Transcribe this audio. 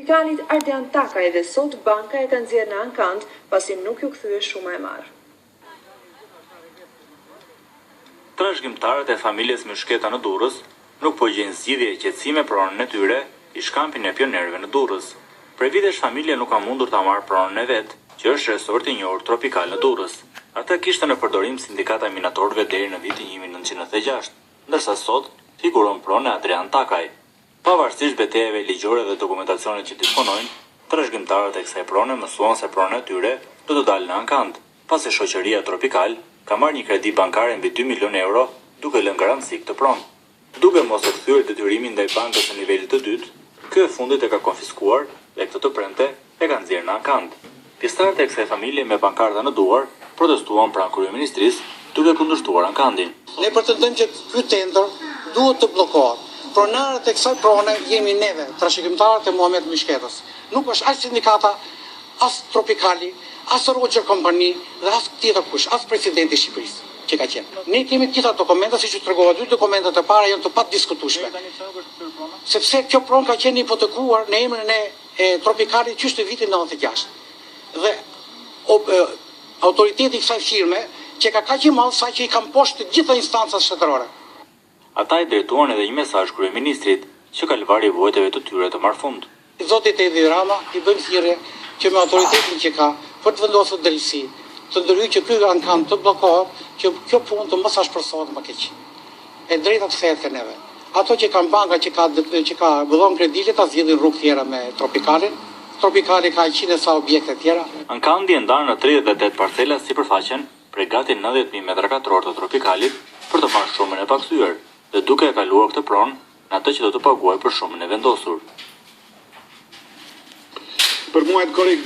Tropikalit Ardian Takaj dhe sot banka e ka nxjerrë në ankand pasi nuk ju kthye shuma e marrë. Trashëgimtarët e familjes Myshketa në Durrës nuk po gjejnë zgjidhje e qetësime pronën e tyre i shkampin e pionerëve në Durrës. Prej vitesh familja nuk ka mundur ta marrë pronën e vet, që është resorti i njohur Tropikal në Durrës. Ata kishte në përdorim sindikata e minatorëve deri në vitin 1996, ndërsa sot figuron pronë Adrian Takaj. Pavarësisht betejave ligjore dhe dokumentacionit që disponojnë, trashëgimtarët e kësaj prone mësuan se prona e tyre do të dalë në ankand, pasi shoqëria Tropikal ka marrë një kredi bankare mbi 2 milion euro duke lënë garanci këtë pronë. Duke mos e kthyer detyrimin ndaj bankës në nivelit të dytë, ky e fundit e ka konfiskuar dhe këtë të premte e ka nxjerrë në ankand. Pjesëtarët e kësaj familje me pankarta në duar protestuan pranë kryeministrisë duke kundërshtuar ankandin. Ne pretendojmë që ky tender duhet të bllokohet. Pronarët e kësaj prone jemi neve, trashëgimtarët e Muhamet Myshketës. Nuk është as sindikata, as Tropikali, as Roger Company dhe as tjetër kush, as presidenti i Shqipërisë që ka qenë. Ne kemi të gjitha dokumenta, siç u tregova, dy dokumentat e para janë të padiskutueshme. Sepse kjo pronë ka qenë hipotekuar në emrin e Tropikalit qysh në vitin 96. Dhe autoriteti i kësaj firme që ka kaq i madh sa që i kanë poshtë të gjitha instancat shtetërore. Ata i drejtuan edhe një mesazh kryeministrit që kalvari vojtave të tyre të marrfund. Zotit Edi Rama i bëjmë thirrje që me autoritetin që ka për të vendosur drejtësi, të ndërhyjë që ky ankand të bllokohet, që kjo punë të mos shpresohet më keq. E drejta të kthehet te neve. Ato që kanë banka që ka bëllon kreditë ta zgjidhin rrugë tjera me Tropikalin. Tropikali ka 100 sa objekte tjera. Ankandi e ndan në 38 parcela sipërfaqen prej gati 90.000 metra katror të Tropikalit për të marrë shumën e pakthyer dhe duke e kaluar këtë pronë në atë që do të paguajë për shumën e vendosur. Për muajt korrekt